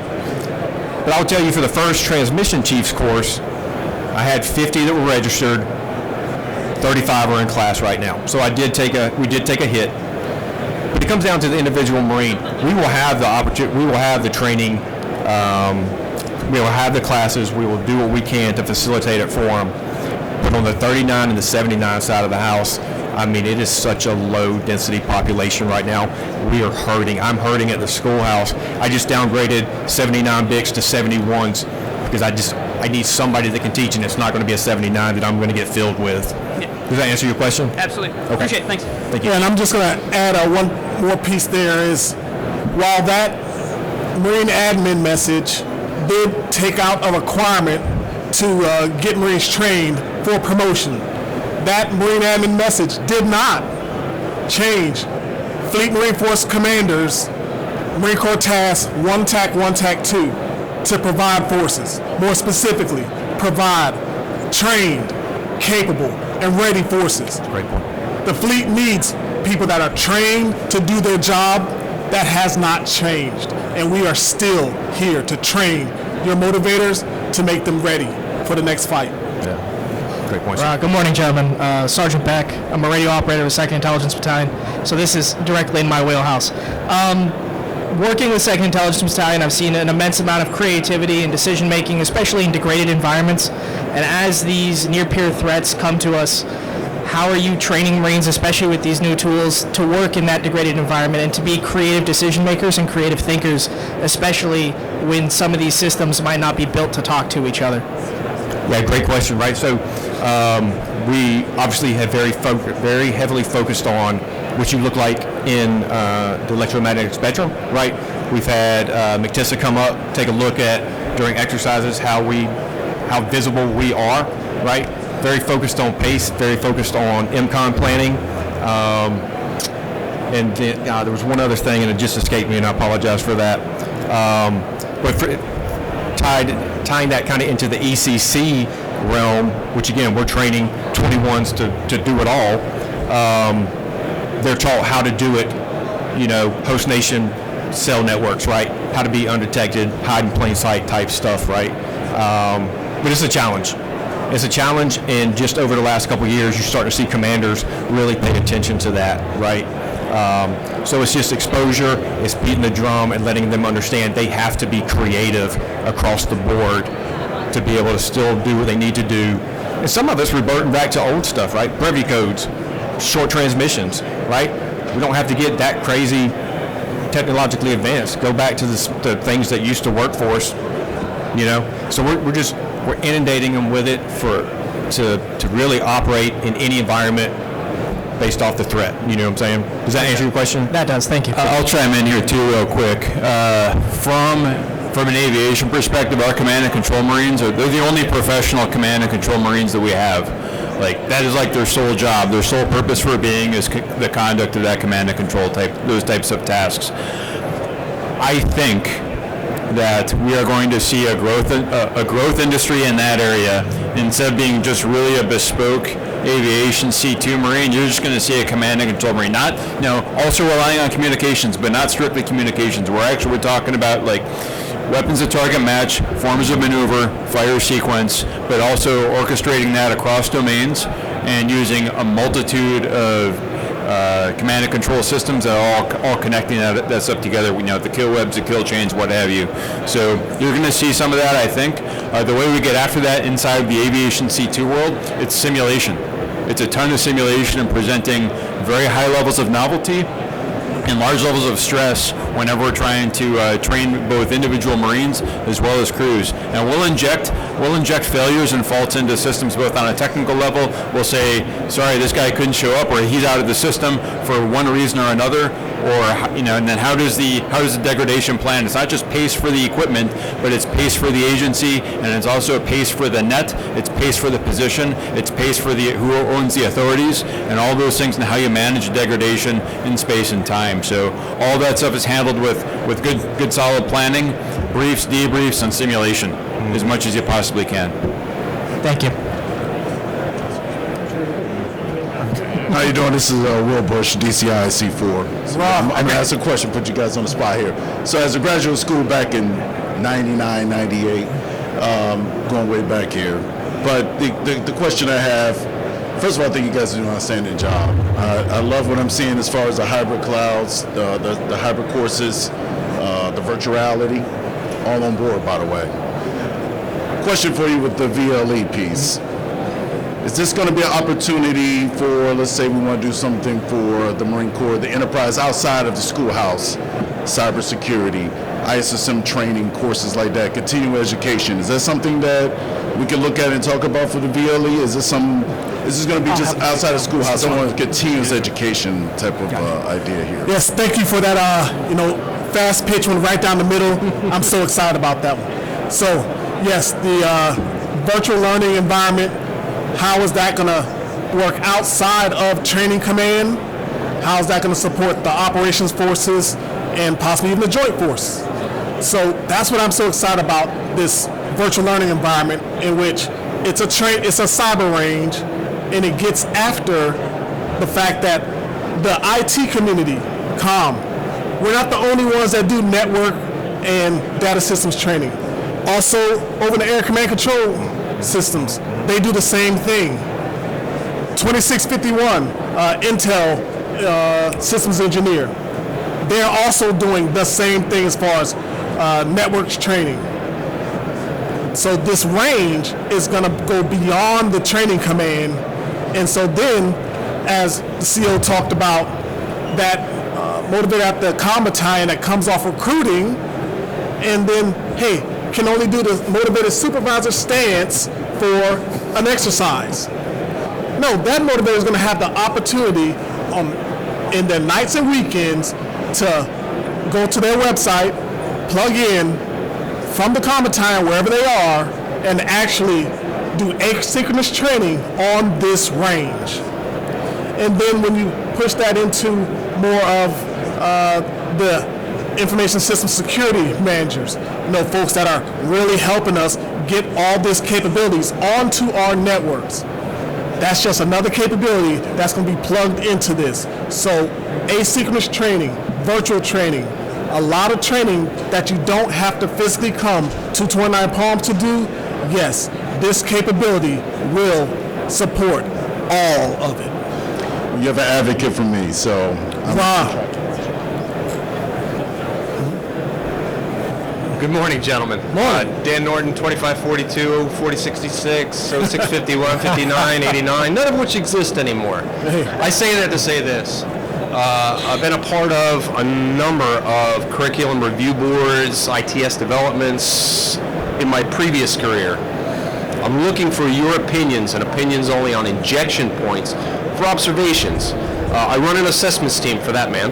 But I'll tell you, for the first transmission chiefs course, I had 50 that were registered, 35 are in class right now. So we did take a hit. But it comes down to the individual Marine. We will have the opportunity, we will have the training, we will have the classes, we will do what we can to facilitate it for them. But on the 39 and the 79 side of the house, I mean, it is such a low density population right now. We are hurting. I'm hurting at the schoolhouse. I just downgraded 79 BICs to 71s because I need somebody that can teach, and it's not going to be a 79 that I'm going to get filled with. Does that answer your question? Absolutely. Okay. Appreciate it. Thanks. Thank you. Yeah, and I'm just going to add one more piece there is, while that Marine admin message did take out a requirement to get Marines trained for promotion, that Marine admin message did not change Fleet Marine Force commanders, Marine Corps Task 1 TAC 1 TAC 2 to provide forces. More specifically, provide trained, capable, and ready forces. Great point. The fleet needs people that are trained to do their job. That has not changed. And we are still here to train your motivators to make them ready for the next fight. Yeah. Great point. Good morning, gentlemen. Sergeant Beck. I'm a radio operator with 2nd Intelligence Battalion, so this is directly in my wheelhouse. Working with 2nd Intelligence Battalion, I've seen an immense amount of creativity and decision-making, especially in degraded environments. And as these near-peer threats come to us, how are you training Marines, especially with these new tools, to work in that degraded environment and to be creative decision-makers and creative thinkers, especially when some of these systems might not be built to talk to each other? Yeah, great question, right? So we obviously have very heavily focused on what you look like in the electromagnetic spectrum, right? We've had McTissa come up, take a look at during exercises how visible we are, right? Very focused on pace, very focused on MCON planning. And then, there was one other thing, and it just escaped me, and I apologize for that. Tying that kind of into the ECC realm, which again, we're training 21s to do it all. They're taught how to do it, host nation cell networks, right? How to be undetected, hide in plain sight type stuff, right? But it's a challenge. It's a challenge, and just over the last couple of years, you start to see commanders really pay attention to that, right? So it's just exposure, it's beating the drum and letting them understand they have to be creative across the board to be able to still do what they need to do. And some of us reverting back to old stuff, right? Brevity codes, short transmissions, right? We don't have to get that crazy technologically advanced. Go back to the things that used to work for us, So we're inundating them with it to really operate in any environment based off the threat. You know what I'm saying? Does that answer your question? That does. Thank you. I'll chime in here too real quick. From an aviation perspective, our command and control Marines they're the only professional command and control Marines that we have. Like, that is like their sole job. Their sole purpose for being is the conduct of that command and control those types of tasks. I think that we are going to see a growth industry in that area. Instead of being just really a bespoke aviation C2 Marine, you're just going to see a command and control Marine. Also relying on communications, but not strictly communications. We're talking about like weapons of target match, forms of maneuver, fire sequence, but also orchestrating that across domains and using a multitude of command and control systems that are all connecting that's up together. We know the kill webs, the kill chains, what have you. So you're going to see some of that, I think. The way we get after that inside the aviation C2 world, it's simulation. It's a ton of simulation and presenting very high levels of novelty and large levels of stress whenever we're trying to train both individual Marines as well as crews. And we'll inject failures and faults into systems both on a technical level. We'll say, sorry, this guy couldn't show up, or he's out of the system for one reason or another, or and then how does the degradation plan? It's not just pace for the equipment, but it's pace for the agency, and it's also pace for the net. It's pace for the position. It's pace for who owns the authorities, and all those things, and how you manage degradation in space and time. So all that stuff is handled with good solid planning, briefs, debriefs, and simulation as much as you possibly can. Thank you. How you doing? This is Will Bush, DCI C4. So I'm going to ask a question, put you guys on the spot here. So as a graduate school back in 99, 98, going way back here, but the question I have, first of all, I think you guys are doing an outstanding job. I love what I'm seeing as far as the hybrid clouds, the hybrid courses, the virtuality, all on board, by the way. Question for you with the VLE piece. Is this going to be an opportunity for, let's say we want to do something for the Marine Corps, the enterprise outside of the schoolhouse, cybersecurity, ISSM training, courses like that, continuing education? Is that something that we can look at and talk about for the VLE? Is this going to be just outside of schoolhouse? I want a continuous education type of idea here. Yes, thank you for that, fast pitch one right down the middle. I'm so excited about that one. So, yes, the virtual learning environment, how is that going to work outside of training command? How is that going to support the operations forces and possibly even the joint force? So that's what I'm so excited about, this virtual learning environment in which it's a cyber range, and it gets after the fact that the IT community, we're not the only ones that do network and data systems training. Also, over the air command control systems, they do the same thing. 2651, Intel systems engineer, they're also doing the same thing as far as networks training. So this range is going to go beyond the training command. And so then, as the CO talked about, that motivated at the comm battalion that comes off recruiting, and then, hey, can only do the motivated supervisor stance for an exercise. No, that motivator is going to have the opportunity in their nights and weekends to go to their website, plug in from the comm battalion, wherever they are, and actually do asynchronous training on this range. And then when you push that into more of the information system security managers, folks that are really helping us get all these capabilities onto our networks. That's just another capability that's going to be plugged into this. So asynchronous training, virtual training, a lot of training that you don't have to physically come to 29 Palms to do. Yes, this capability will support all of it. You have an advocate for me, so Good morning, gentlemen. Dan Norton, 2542, 4066, 0651, 59, 89, none of which exist anymore. I say that to say this. I've been a part of a number of curriculum review boards, ITS developments in my previous career. I'm looking for your opinions, and opinions only, on injection points for observations. I run an assessments team for that, man,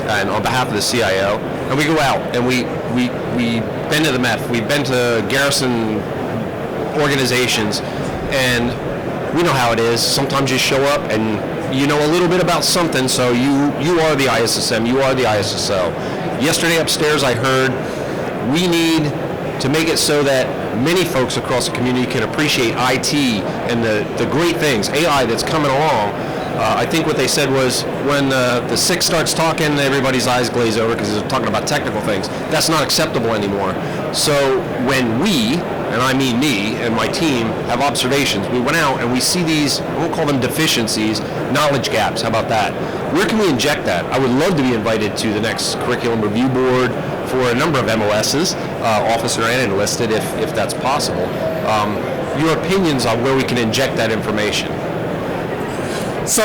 and on behalf of the CIO, and we go out and we been to the MEF, we've been to garrison organizations, and we know how it is. Sometimes you show up and you know a little bit about something, so you are the ISSM, you are the ISSO. Yesterday upstairs I heard we need to make it so that many folks across the community can appreciate IT and the great things, AI that's coming along, I think what they said was when the six starts talking, everybody's eyes glaze over because they're talking about technical things. That's not acceptable anymore. So when we, and I mean me and my team, have observations, we went out and we see these, I won't call them deficiencies, knowledge gaps. How about that? Where can we inject that? I would love to be invited to the next curriculum review board for a number of MOSs, officer and enlisted, if that's possible. Your opinions on where we can inject that information? So,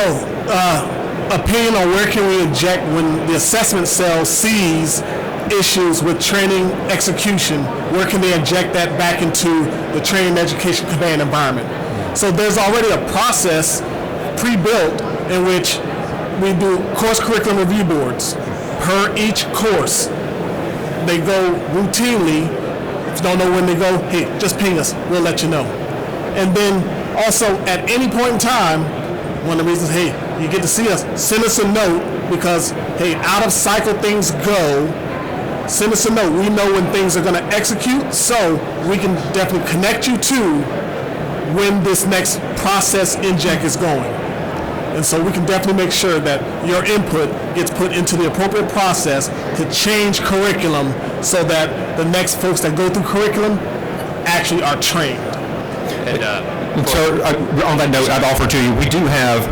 opinion on where can we inject when the assessment cell sees issues with training execution, where can they inject that back into the training education command environment? So there's already a process pre-built in which we do course curriculum review boards per each course. They go routinely. If you don't know when they go, hey, just ping us, we'll let you know. And then also at any point in time, one of the reasons, hey, you get to see us, send us a note because, hey, out of cycle things go. Send us a note. We know when things are going to execute, so we can definitely connect you to when this next process inject is going. And so we can definitely make sure that your input gets put into the appropriate process to change curriculum so that the next folks that go through curriculum actually are trained. And so, on that note, I'd offer to you, we do have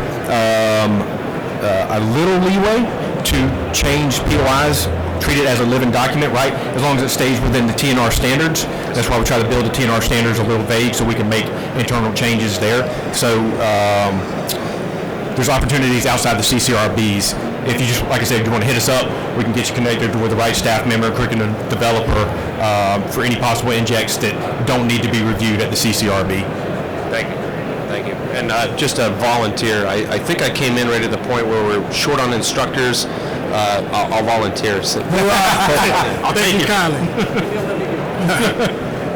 a little leeway to change POIs, treat it as a living document, right? As long as it stays within the TNR standards. That's why we try to build the TNR standards a little vague so we can make internal changes there. So there's opportunities outside the CCRBs. If you just, like I said, if you want to hit us up, we can get you connected with the right staff member, curriculum developer for any possible injects that don't need to be reviewed at the CCRB. Thank you. Thank you. And just a volunteer, I think I came in right at the point where we're short on instructors. I'll volunteer. So. I'll take you kindly.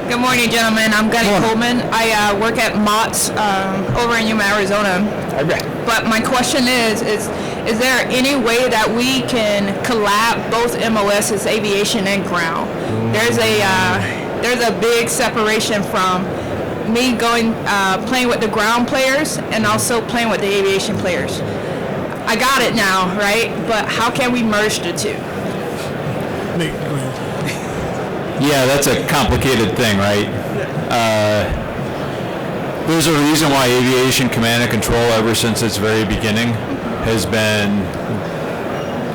Good morning, gentlemen. I'm Gunny Coleman. I work at Mott's over in Yuma, Arizona. But my question is there any way that we can collab both MOSs, aviation and ground? There's a big separation from me going playing with the ground players and also playing with the aviation players. I got it now, right? But how can we merge the two? Nate, go ahead. Yeah, that's a complicated thing, right? There's a reason why aviation command and control ever since its very beginning has been,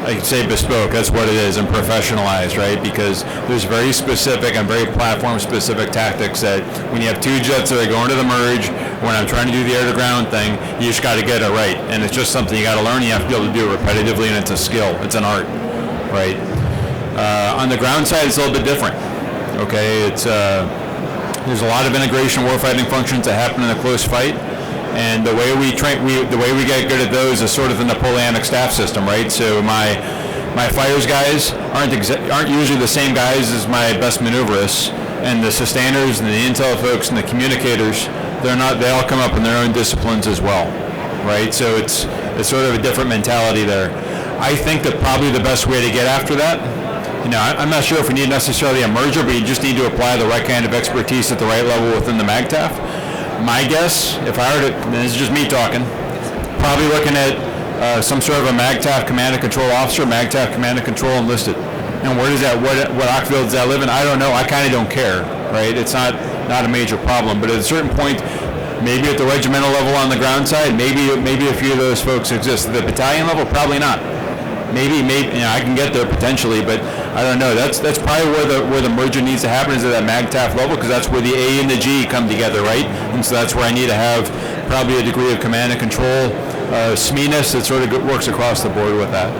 I'd say, bespoke. That's what it is, and professionalized, right? Because there's very specific and very platform-specific tactics that when you have two jets that are going to the merge, when I'm trying to do the air-to-ground thing, you just got to get it right. And it's just something you got to learn. You have to be able to do it repetitively, and it's a skill. It's an art, right? On the ground side, it's a little bit different. Okay, it's there's a lot of integration warfighting functions that happen in a close fight, and the way we train, the way we get good at those is sort of the Napoleonic staff system, right? So my fires guys aren't usually the same guys as my best maneuverists, and the sustainers and the intel folks and the communicators, they all come up in their own disciplines as well, right? So it's sort of a different mentality there. I think that probably the best way to get after that, I'm not sure if we need necessarily a merger, but you just need to apply the right kind of expertise at the right level within the MAGTF. My guess, if I were to, and this is just me talking, probably looking at some sort of a MAGTF command and control officer, MAGTF command and control enlisted. And where does that, what octave does that live in? I don't know. I kind of don't care, right? It's not a major problem, but at a certain point, maybe at the regimental level on the ground side, maybe a few of those folks exist. At the battalion level, probably not. Maybe I can get there potentially, but I don't know. That's probably where the merger needs to happen, is at that MAGTF level, because that's where the A and the G come together, right? And so that's where I need to have probably a degree of command and control, SMEness that sort of works across the board with that.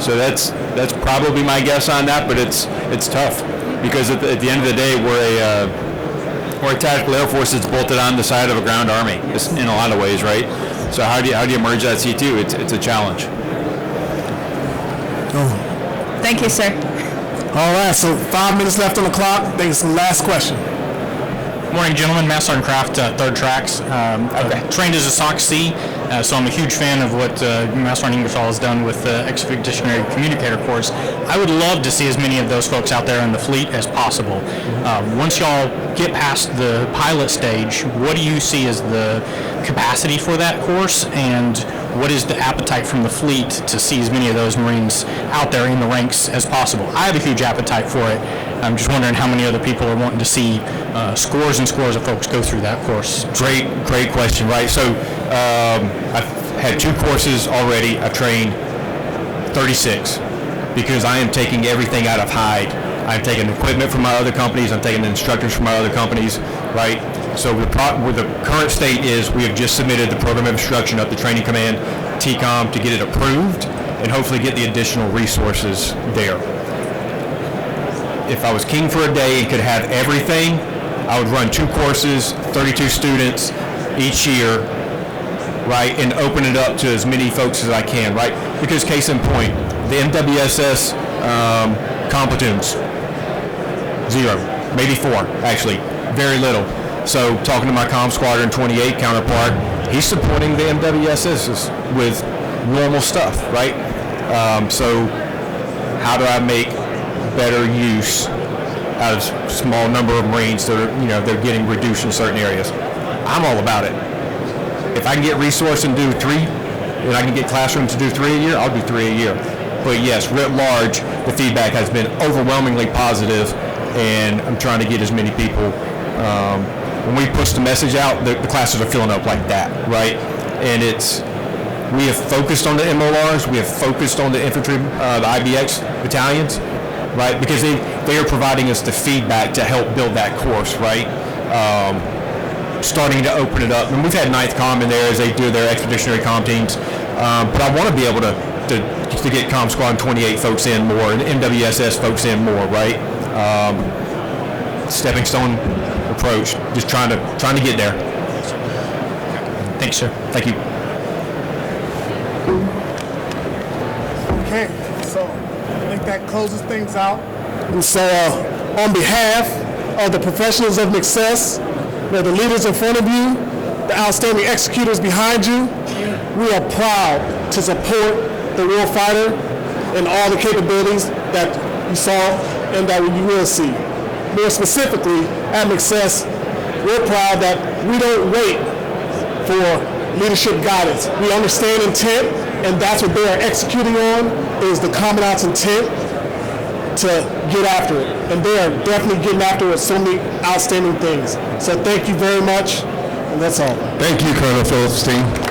So that's probably my guess on that, but it's tough because at the end of the day we're a tactical air force that's bolted on the side of a ground army in a lot of ways, right? So how do you merge that C2? It's a challenge. Thank you, sir. All right, so 5 minutes left on the clock. I think it's the last question. Morning, gentlemen. Master Sergeant Kraft, 3rd Tracks. Trained as a SOC C, so I'm a huge fan of what Master Sergeant Ingersoll has done with the Expeditionary Communicator course. I would love to see as many of those folks out there in the fleet as possible. Once y'all get past the pilot stage, what do you see as the capacity for that course, and what is the appetite from the fleet to see as many of those Marines out there in the ranks as possible? I have a huge appetite for it. I'm just wondering how many other people are wanting to see scores and scores of folks go through that course. Great question, right? So I've had 2 courses already. I've trained 36 because I am taking everything out of Hyde. I'm taking equipment from my other companies. I'm taking instructors from my other companies, right? So where the current state is, we have just submitted the program of instruction up to Training Command, TCOM, to get it approved and hopefully get the additional resources there. If I was king for a day and could have everything, I would run 2 courses, 32 students each year, right, and open it up to as many folks as I can, right? Because case in point, the MWSS platoons, 0, maybe 4, actually, very little. So talking to my Comm Squadron 28 counterpart, he's supporting the MWSS with normal stuff, right? So how do I make better use out of small number of Marines that are, they're getting reduced in certain areas? I'm all about it. If I can get resource and do 3, and I can get classrooms to do 3 a year, I'll do 3 a year. But yes, writ large, the feedback has been overwhelmingly positive, and I'm trying to get as many people. When we push the message out, the classes are filling up like that, right? And we have focused on the MORs, we have focused on the infantry, the IBX battalions, right? Because they are providing us the feedback to help build that course, right? Starting to open it up. And we've had 9th Comm in there as they do their expeditionary comm teams. But I want to be able to get Comm Squad 28 folks in more and MWSS folks in more, right? Stepping stone approach, just trying to get there. Thanks, sir. Thank you. Okay, so I think that closes things out. And so on behalf of the professionals of MCSS, the leaders in front of you, the outstanding executors behind you, we are proud to support the warfighter and all the capabilities that you saw and that you will see. More specifically, at MCSS, we're proud that we don't wait for leadership guidance. We understand intent, and that's what they are executing on, is the Commandant's intent to get after it. And they are definitely getting after it with so many outstanding things. So thank you very much, and that's all. Thank you, Colonel Philipstein.